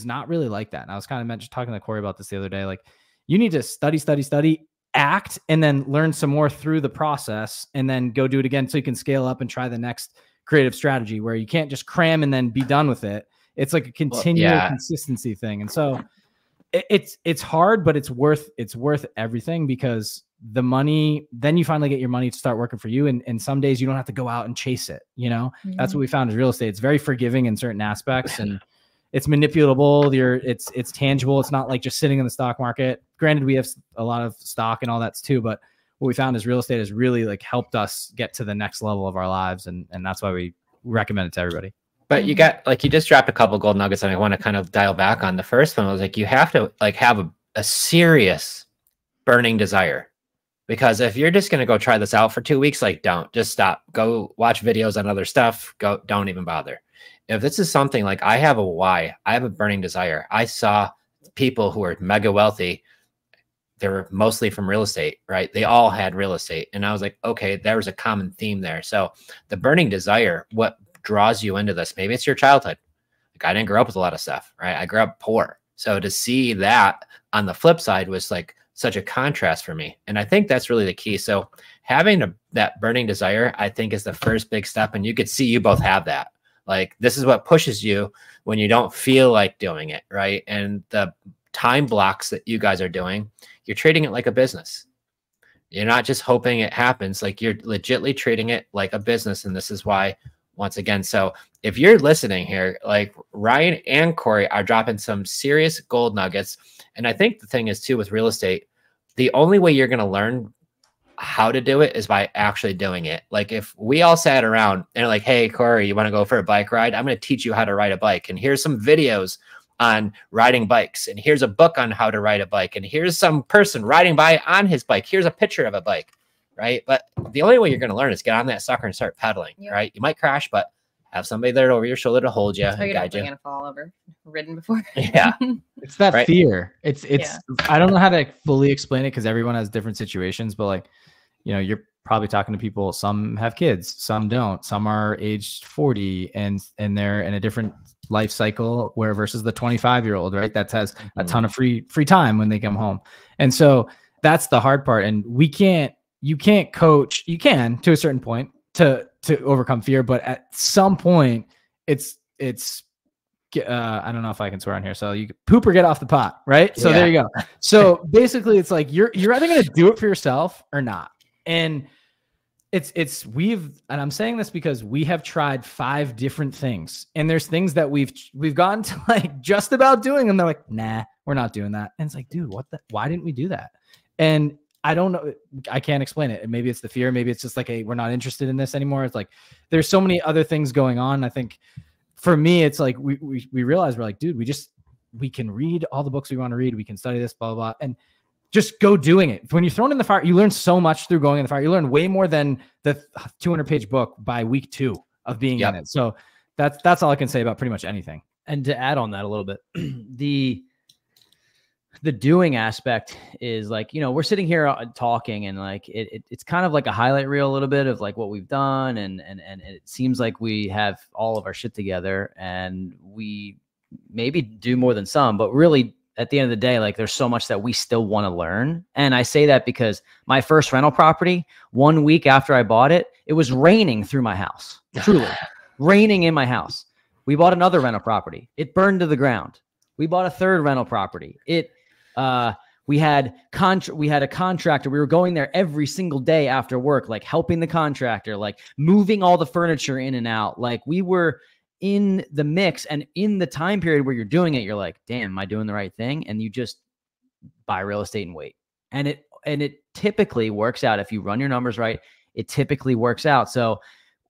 not really like that. And I was kind of talking to Cory about this the other day. Like you need to study, act, and then learn some more through the process and then go do it again. So you can scale up and try the next creative strategy where you can't just cram and then be done with it. It's like a continual consistency thing. And so it's hard, but it's worth everything, because the money, then you finally get your money to start working for you. And some days you don't have to go out and chase it. You know, that's what we found in real estate. It's very forgiving in certain aspects and it's manipulable. It's tangible. It's not like just sitting in the stock market. Granted, we have a lot of stock and all that too, but what we found is real estate has really like helped us get to the next level of our lives. And that's why we recommend it to everybody. But you just dropped a couple gold nuggets, and I want to kind of dial back on the first one. I was like, you have to like have a serious burning desire, because if you're just going to go try this out for 2 weeks, like just stop, go watch videos on other stuff. Don't even bother. If this is something like, I have a why, I have a burning desire. I saw people who are mega wealthy. They were mostly from real estate, right? They all had real estate. And I was like, okay, there was a common theme there. So the burning desire, what draws you into this? Maybe it's your childhood. Like I didn't grow up with a lot of stuff, right? I grew up poor. So to see that on the flip side was like such a contrast for me. And I think that's really the key. So having that burning desire, I think, is the first big step. And you could see you both have that. Like this is what pushes you when you don't feel like doing it, right? And the time blocks that you guys are doing, you're treating it like a business. You're not just hoping it happens. Like you're legitimately treating it like a business. And this is why, once again, so if you're listening here, like Ryan and Cory are dropping some serious gold nuggets. And I think the thing is too, with real estate, the only way you're going to learn how to do it is by actually doing it. Like if we all sat around and like, hey, Cory, you want to go for a bike ride? I'm going to teach you how to ride a bike. And here's some videos on riding bikes. And here's a book on how to ride a bike. And here's some person riding by on his bike. Here's a picture of a bike. Right. But the only way you're going to learn is get on that sucker and start pedaling. Yep. Right. You might crash, but have somebody there over your shoulder to hold you and guide you. You're going to fall over. Ridden before. Yeah. It's that fear. It's I don't know how to fully explain it because everyone has different situations, but like, you know, you're probably talking to people. Some have kids, some don't. Some are aged 40 and they're in a different life cycle where versus the 25-year-old, right? That has a ton of free time when they come home. And so that's the hard part. And you can't coach. You can to a certain point to overcome fear, but at some point it's I don't know if I can swear on here. So you poop or get off the pot, right? So there you go. So basically it's like, you're either going to do it for yourself or not. And and I'm saying this because we have tried 5 different things, and there's things that we've gotten to like just about doing them. They're like, nah, we're not doing that. And it's like, dude, why didn't we do that? And I don't know. I can't explain it. And maybe it's the fear. Maybe it's just like, we're not interested in this anymore. It's like, there's so many other things going on. I think for me, it's like, we realize we're like, dude, we can read all the books we want to read. We can study this, blah, blah, blah. And just go doing it. When you're thrown in the fire, you learn so much through going in the fire. You learn way more than the 200-page book by week 2 of being in it. So that's all I can say about pretty much anything. And to add on that a little bit, the doing aspect is like, you know, we're sitting here talking and like, it's kind of like a highlight reel a little bit of like what we've done. And it seems like we have all of our shit together and we maybe do more than some, but really at the end of the day, like there's so much that we still want to learn. And I say that because my first rental property, 1 week after I bought it, it was raining through my house, truly raining in my house. We bought another rental property. It burned to the ground. We bought a third rental property. We had a contractor. We were going there every single day after work, like helping the contractor, like moving all the furniture in and out. Like we were in the mix, and in the time period where you're doing it, you're like, damn, am I doing the right thing? And you just buy real estate and wait. And it typically works out. If you run your numbers right, it typically works out. So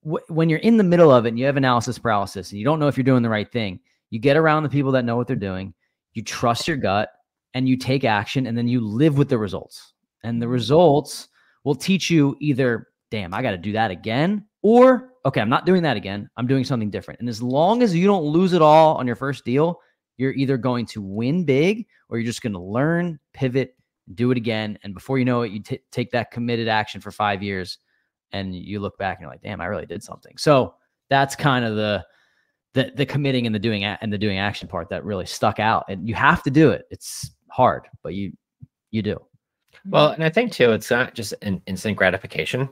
when you're in the middle of it and you have analysis paralysis and you don't know if you're doing the right thing, you get around the people that know what they're doing, you trust your gut, and you take action, and then you live with the results. And the results will teach you either, damn, I got to do that again, or, okay, I'm not doing that again. I'm doing something different. And as long as you don't lose it all on your first deal, you're either going to win big or you're just going to learn, pivot, do it again. And before you know it, you take that committed action for 5 years and you look back and you're like, damn, I really did something. So that's kind of the committing and the doing action part that really stuck out. And you have to do it. It's hard, but you do. Well, and I think too, it's not just an instant gratification.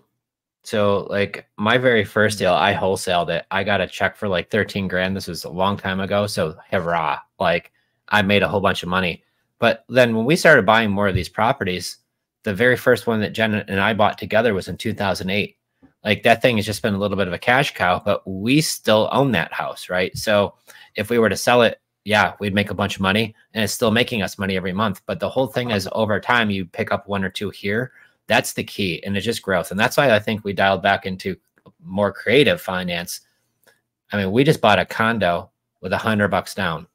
So like my very first deal, I wholesaled it. I got a check for like 13 grand. This was a long time ago. So hurrah, like I made a whole bunch of money. But then when we started buying more of these properties, the very first one that Jenn and I bought together was in 2008. Like that thing has just been a little bit of a cash cow, but we still own that house, right? So if we were to sell it, yeah, we'd make a bunch of money, and it's still making us money every month. But the whole thing is over time, you pick up one or two here. That's the key. And it's just growth. And that's why I think we dialed back into more creative finance. I mean, we just bought a condo with $100 down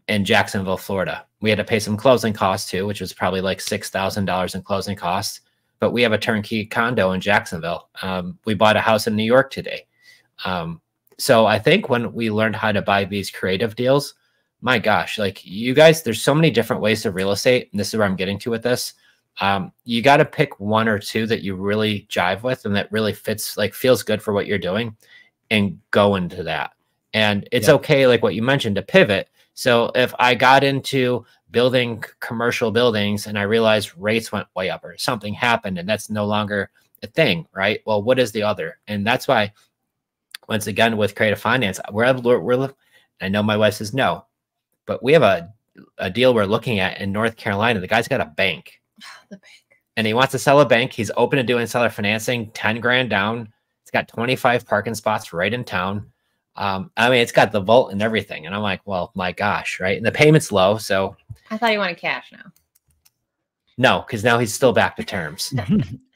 in Jacksonville, Florida. We had to pay some closing costs too, which was probably like $6,000 in closing costs. But we have a turnkey condo in Jacksonville. We bought a house in New York today. So I think when we learned how to buy these creative deals, my gosh, like you guys, there's so many different ways to real estate. And this is where I'm getting to with this. You got to pick one or two that you really jive with and that really fits, like feels good for what you're doing, and go into that. And it's okay, like what you mentioned, to pivot. So if I got into building commercial buildings and I realized rates went way up or something happened and that's no longer a thing, right? Well, what is the other? And that's why, once again, with creative finance, we're I know my wife says no, but we have a deal we're looking at in North Carolina. The guy's got a bank. The bank. And he wants to sell a bank. He's open to doing seller financing, 10 grand down. It's got 25 parking spots right in town. I mean, it's got the vault and everything. And I'm like, well, my gosh, right? And the payment's low. So I thought you wanted cash now. No, because now he's still back to terms.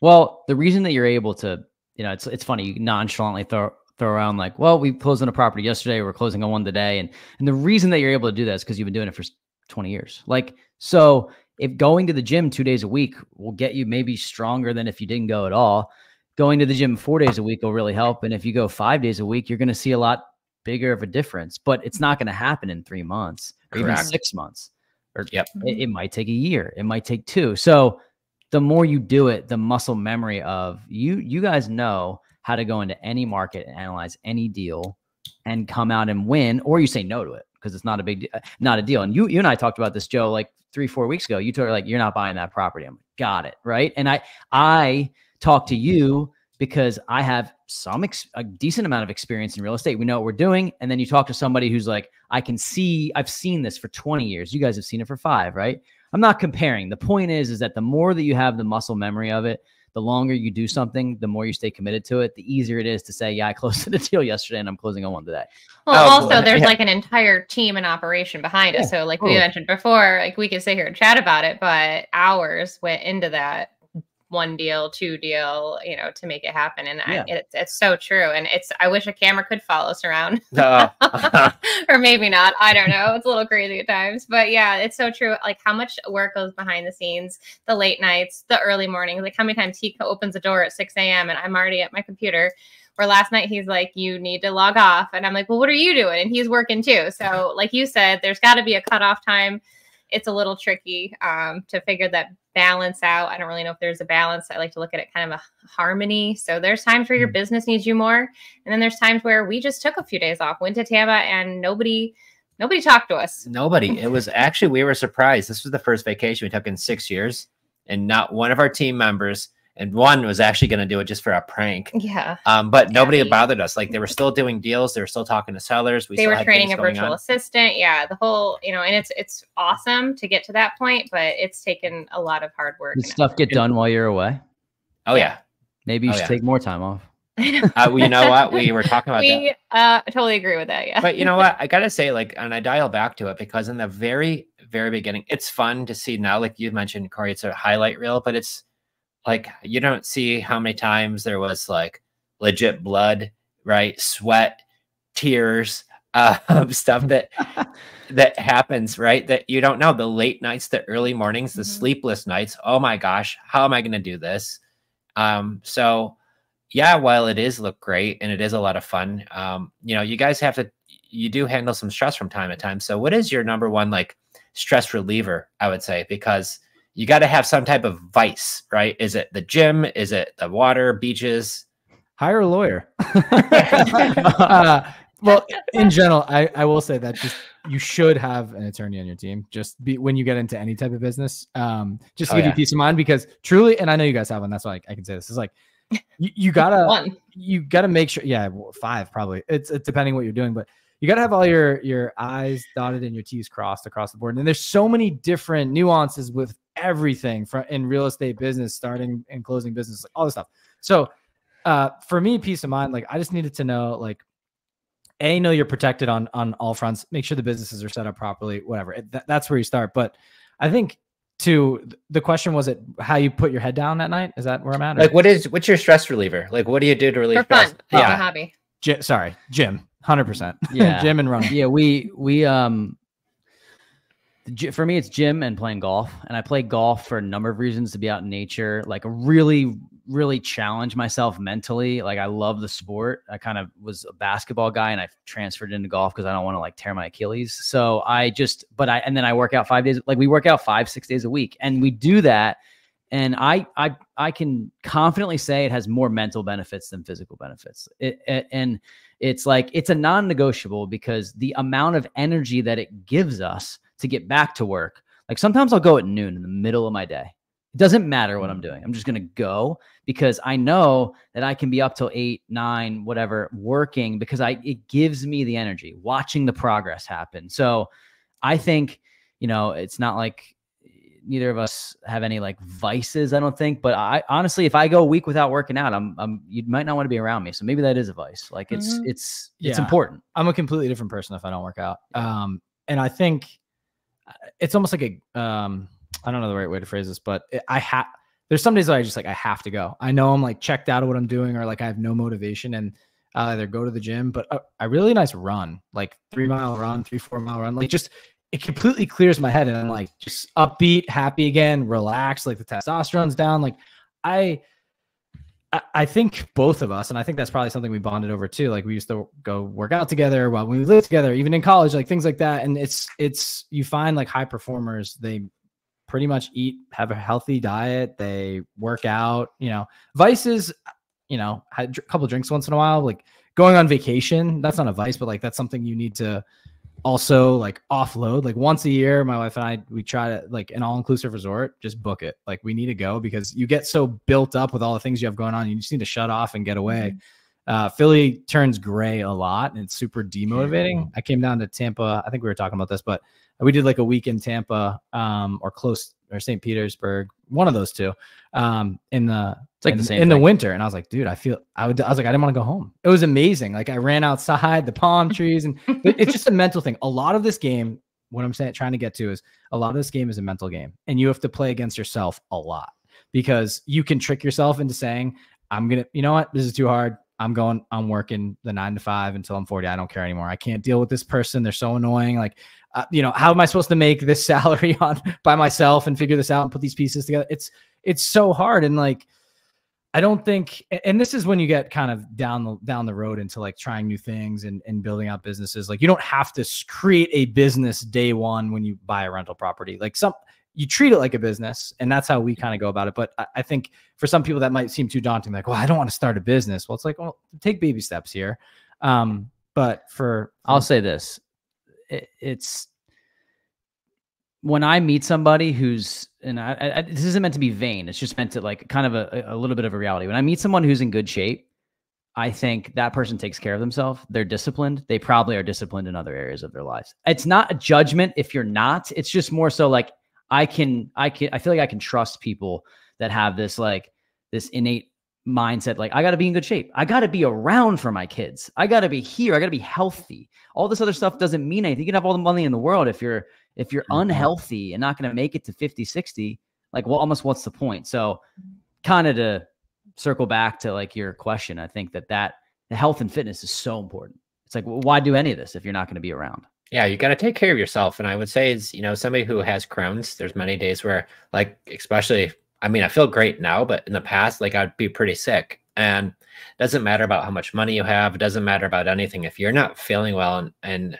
Well, the reason that you're able to, it's funny, you nonchalantly throw around like, well, we closed on a property yesterday, we're closing on one today. And the reason that you're able to do that is because you've been doing it for 20 years. Like, so if going to the gym 2 days a week will get you maybe stronger than if you didn't go at all, going to the gym 4 days a week will really help. And if you go 5 days a week, you're going to see a lot bigger of a difference, but it's not going to happen in 3 months or even 6 months. Or it might take a year. It might take 2. So the more you do it, the muscle memory of you guys know how to go into any market and analyze any deal and come out and win, or you say no to it because it's not a deal. And you and I talked about this, Joe, like 3-4 weeks ago. You told her like, you're not buying that property. I'm like, got it. Right. And I talked to you because I have a decent amount of experience in real estate. We know what we're doing. And then you talk to somebody who's like, I've seen this for 20 years. You guys have seen it for 5, right? I'm not comparing. The point is that the more that you have the muscle memory of it, the longer you do something, the more you stay committed to it, the easier it is to say, yeah, I closed the deal yesterday and I'm closing on one today. Well, there's like an entire team and operation behind it. So like we mentioned before, like we could sit here and chat about it, but hours went into that 1 deal, 2 deal, to make it happen. And it's so true. And I wish a camera could follow us around or maybe not. I don't know. It's a little crazy at times, but yeah, it's so true. Like how much work goes behind the scenes, the late nights, the early mornings, like how many times he opens the door at 6 a.m. and I'm already at my computer. Or last night he's like, you need to log off. And I'm like, well, what are you doing? And he's working too. So like you said, there's got to be a cutoff time. It's a little tricky to figure that balance out. I don't really know if there's a balance. I like to look at it kind of a harmony. So there's times where your business needs you more. And then there's times where we just took a few days off, went to Tampa, and nobody talked to us. Nobody. It was actually, we were surprised. This was the first vacation we took in 6 years. And not one of our team members, and one was actually going to do it just for a prank. Yeah. But nobody bothered us. Like they were still doing deals. They were still talking to sellers. They were training a virtual assistant. Yeah. The whole, and it's awesome to get to that point, but it's taken a lot of hard work. Did stuff get done while you're away? Oh yeah. Maybe you should take more time off. Well, you know what? We were talking about that. I totally agree with that. Yeah. But you know what? I got to say, like, and I dial back to it because in the very, very beginning. It's fun to see now, like you mentioned, Cory, it's a highlight reel, but it's like, you don't see how many times there was like legit blood, right? Sweat, tears, stuff that happens, right? That you don't know, the late nights, the early mornings, the sleepless nights. Oh my gosh, how am I going to do this? So yeah, while it is look great and it is a lot of fun, you know, you guys you do handle some stress from time to time. So what is your number one, like, stress reliever, I would say, because you got to have some type of vice, right? Is it the gym? Is it the water, beaches? Hire a lawyer. Well, in general, I will say that just you should have an attorney on your team. Just when you get into any type of business, just to give you peace of mind, because truly, and I know you guys have one. That's why I can say this. It's like you gotta make sure. Yeah, 5 probably. It's depending what you're doing, but you gotta have all your I's dotted and your T's crossed across the board. And there's so many different nuances with everything in real estate business, starting and closing business, like all this stuff. So for me, peace of mind, like I just needed to know, like, know you're protected on all fronts, make sure the businesses are set up properly, whatever. That's where you start. But I think the question was, it how you put your head down at night? Is that where I'm at? Or? Like, what's your stress reliever? Like, what do you do to relieve For fun. stress? Yeah. Hobby. Gym, 100%. Yeah. Gym and running. Yeah. For me, it's gym and playing golf. And I play golf for a number of reasons: to be out in nature, like really, really challenge myself mentally. Like, I love the sport. I kind of was a basketball guy and I transferred into golf because I don't want to like tear my Achilles. So and then I work out 5 days. Like, we work out 5-6 days a week, and we do that. And I can confidently say it has more mental benefits than physical benefits. And it's like, it's a non-negotiable, because the amount of energy that it gives us to get back to work. Like, sometimes I'll go at noon in the middle of my day. It doesn't matter what I'm doing. I'm just going to go, because I know that I can be up till 8, 9, whatever, working, because it gives me the energy, watching the progress happen. So I think, you know, it's not like neither of us have any like vices, I don't think. But I honestly, if I go a week without working out, you might not want to be around me. So maybe that is a vice. Like, it's important. I'm a completely different person if I don't work out. And I think it's almost like I don't know the right way to phrase this, but there's some days that I have to go. I know I'm like checked out of what I'm doing, or like I have no motivation, and I'll either go to the gym, but a really nice run, like 3-mile run, 3-4 mile run, like just, it completely clears my head, and I'm like just upbeat, happy again, relaxed, like the testosterone's down. Like I think both of us, and I think that's probably something we bonded over too. Like, we used to go work out together while we lived together, even in college, like things like that. And it's you find like high performers, they pretty much have a healthy diet, they work out, you know. Vices, you know, a couple of drinks once in a while, like going on vacation, that's not a vice, but like that's something you need to also like offload. Like, once a year, my wife and I, we try to, like, an all-inclusive resort, just book it. Like, we need to go, because you get so built up with all the things you have going on, you just need to shut off and get away. Philly turns gray a lot, and it's super demotivating. I came down to Tampa. I think we were talking about this, but we did like a week in Tampa, or close, or St. Petersburg, one of those two, in the winter. And I was like, dude, I was like, I didn't want to go home. It was amazing. Like, I ran outside the palm trees, and it's just a mental thing. A lot of this game, what I'm trying to get to is, a lot of this game is a mental game, and you have to play against yourself a lot, because you can trick yourself into saying, you know what, this is too hard. I'm working the 9 to 5 until I'm 40. I don't care anymore. I can't deal with this person. They're so annoying. Like, you know, how am I supposed to make this salary by myself and figure this out and put these pieces together? It's so hard. And like, I don't think, and this is when you get kind of down the road into like trying new things and building out businesses. Like, you don't have to create a business day one when you buy a rental property. Like, you treat it like a business, and that's how we kind of go about it. But I think for some people that might seem too daunting, like, well, I don't want to start a business. Well, it's like, well, take baby steps here. But I'll say this, it's when I meet somebody who's, and this isn't meant to be vain. It's just meant to like kind of a little bit of a reality. When I meet someone who's in good shape, I think that person takes care of themselves. They're disciplined. They probably are disciplined in other areas of their lives. It's not a judgment if you're not. It's just more so like, I feel like I can trust people that have this innate mindset. Like, I got to be in good shape. I got to be around for my kids. I got to be here. I got to be healthy. All this other stuff doesn't mean anything. You can have all the money in the world. If If you're unhealthy and not going to make it to 50, 60, like, well, almost what's the point? So kind of to circle back to like your question, I think that the health and fitness is so important. It's like, well, why do any of this if you're not going to be around? Yeah, you got to take care of yourself. And I would say is, somebody who has Crohn's, there's many days where like, especially, I mean, I feel great now, but in the past, like I'd be pretty sick. And it doesn't matter about how much money you have. It doesn't matter about anything. If you're not feeling well and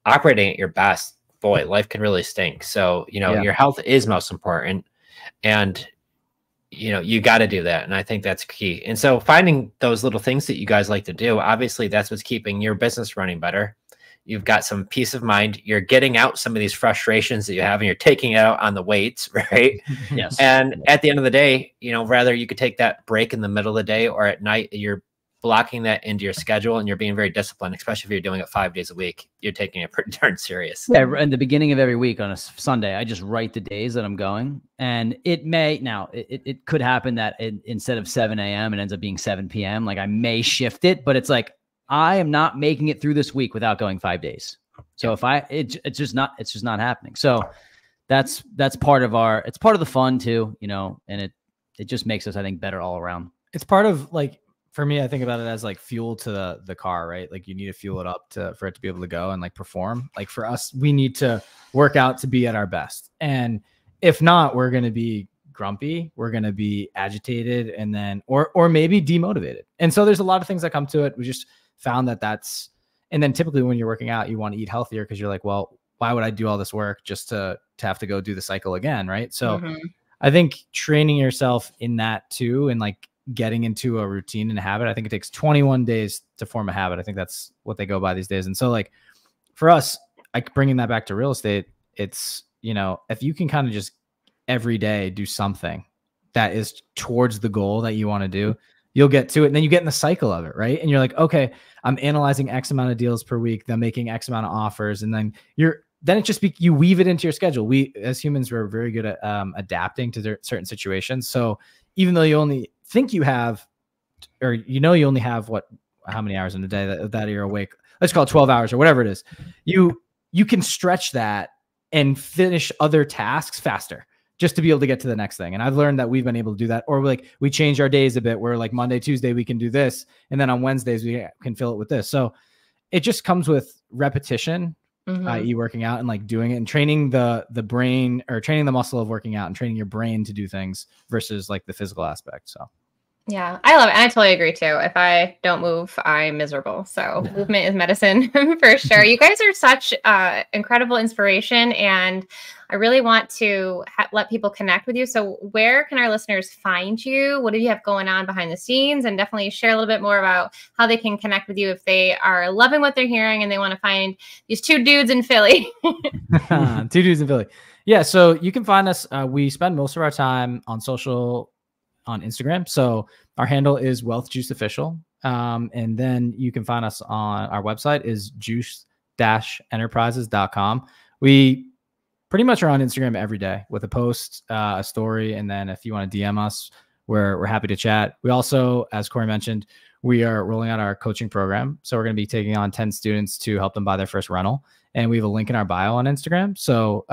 operating at your best, boy, life can really stink. So, your health is most important. And, you got to do that. And I think that's key. And so finding those little things that you guys like to do, obviously that's what's keeping your business running better. You've got some peace of mind. You're getting out some of these frustrations that you have and you're taking it out on the weights, right? Yes. And at the end of the day, rather you could take that break in the middle of the day or at night, you're blocking that into your schedule and you're being very disciplined, especially if you're doing it 5 days a week. You're taking it pretty darn serious. Yeah, in the beginning of every week on a Sunday, I just write the days that I'm going. And it could happen that instead of 7 a.m. it ends up being 7 p.m. Like I may shift it, but it's like, I am not making it through this week without going 5 days. So if it's just not happening. So that's part of it's part of the fun too, and it just makes us, I think, better all around. It's part of like, for me, I think about it as like fuel to the car, right? Like you need to fuel it up for it to be able to go and like perform. Like for us, we need to work out to be at our best. And if not, we're going to be grumpy, we're going to be agitated, and then, or maybe demotivated. And so there's a lot of things that come to it. We just found and then typically when you're working out, you want to eat healthier because you're like, well, why would I do all this work just to have to go do the cycle again? Right. So I think training yourself in that too, and like getting into a routine and a habit, I think it takes 21 days to form a habit. I think that's what they go by these days. And so like for us, like bringing that back to real estate, it's, if you can kind of just every day do something that is towards the goal that you want to do, you'll get to it. And then you get in the cycle of it. Right. And you're like, okay, I'm analyzing X amount of deals per week. Then making X amount of offers. And then you weave it into your schedule. We, as humans, we're very good at adapting to certain situations. So even though you only think you have, or you only have how many hours in a day that you're awake, let's call it 12 hours or whatever it is, you can stretch that and finish other tasks faster just to be able to get to the next thing. And I've learned that we've been able to do that, or like we change our days a bit where like Monday, Tuesday, we can do this. And then on Wednesdays, we can fill it with this. So it just comes with repetition, i.e. working out and like doing it and training the brain, or training the muscle of working out and training your brain to do things versus like the physical aspect. So yeah, I love it. And I totally agree too. If I don't move, I'm miserable. So movement is medicine for sure. You guys are such incredible inspiration, and I really want to let people connect with you. So where can our listeners find you? What do you have going on behind the scenes? And definitely share a little bit more about how they can connect with you if they are loving what they're hearing and they want to find these two dudes in Philly. Two dudes in Philly. Yeah. So you can find us. We spend most of our time on on Instagram. So our handle is Wealth Juice Official. And then you can find us on our website is juice-enterprises.com. We pretty much are on Instagram every day with a post, a story. And then if you want to DM us, we're happy to chat. We also, as Cory mentioned, we are rolling out our coaching program. So we're going to be taking on 10 students to help them buy their first rental. And we have a link in our bio on Instagram. So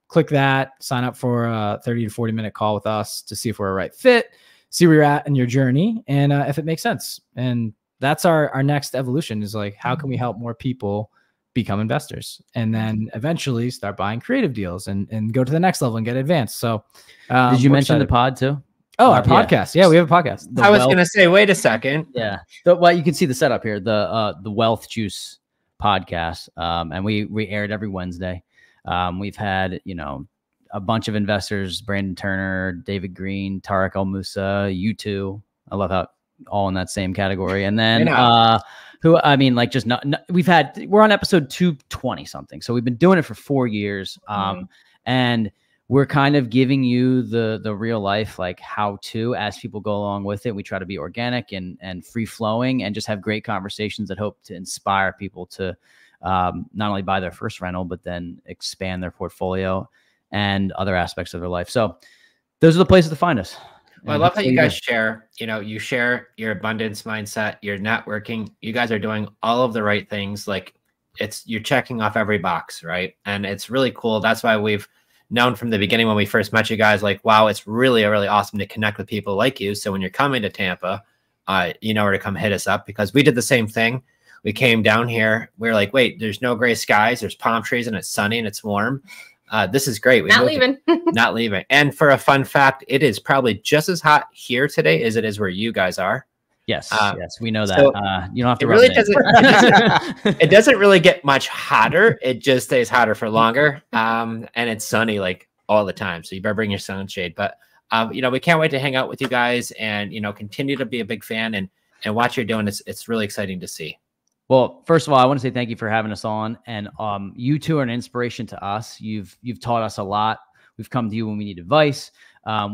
click that, sign up for a 30 to 40 minute call with us to see if we're a right fit, see where you're at in your journey, and if it makes sense. And that's our next evolution, is like, how can we help more people become investors, and then eventually start buying creative deals and go to the next level and get advanced. So did you mention the pod too? Oh, our podcast. Yeah, we have a podcast. I was going to say, wait a second. Yeah. Well, you can see the setup here, the Wealth Juice podcast. And we aired every Wednesday. We've had, a bunch of investors, Brandon Turner, David Green, Tarek El Moussa, you two. I love how all in that same category. And then we're on episode 220 something. So we've been doing it for 4 years. And we're kind of giving you the real life, like how to, as people go along with it. We try to be organic and free flowing and just have great conversations that hope to inspire people to not only buy their first rental, but then expand their portfolio and other aspects of their life. So those are the places to find us. Well, I love how you guys share, you share your abundance mindset, your networking. You guys are doing all of the right things. Like, you're checking off every box, right? And it's really cool. That's why we've known from the beginning when we first met you guys, like, wow, it's really awesome to connect with people like you. So when you're coming to Tampa, you know where to come hit us up, because we did the same thing. We came down here. We were like, wait, there's no gray skies. There's palm trees and it's sunny and it's warm. This is great. Not leaving. Not leaving. And for a fun fact, it is probably just as hot here today as it is where you guys are. Yes, yes, we know that. So you don't have to. It doesn't really get much hotter. It just stays hotter for longer. And it's sunny like all the time. So you better bring your sunshade. But you know, we can't wait to hang out with you guys and, you know, continue to be a big fan and watch what you're doing. It's really exciting to see. Well, first of all, I want to say thank you for having us on, and you two are an inspiration to us. You've taught us a lot. We've come to you when we need advice.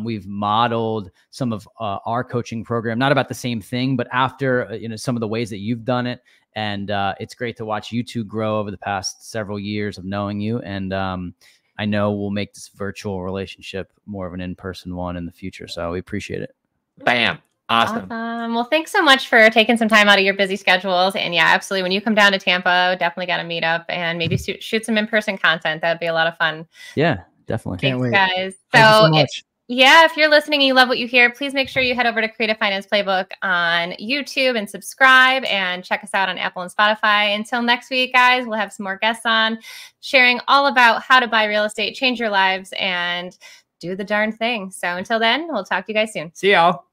We've modeled some of our coaching program, not about the same thing, but after you know, some of the ways that you've done it. And it's great to watch you two grow over the past several years of knowing you. And I know we'll make this virtual relationship more of an in-person one in the future. So we appreciate it. Bam. Awesome. Well, thanks so much for taking some time out of your busy schedules. And yeah, absolutely. When you come down to Tampa, definitely got to meet up and maybe shoot some in-person content. That'd be a lot of fun. Yeah, definitely. Thanks, guys. Thank you so much. Yeah, if you're listening and you love what you hear, please make sure you head over to Creative Finance Playbook on YouTube and subscribe, and check us out on Apple and Spotify. Until next week, guys, we'll have some more guests on sharing all about how to buy real estate, change your lives, and do the darn thing. So until then, we'll talk to you guys soon. See y'all.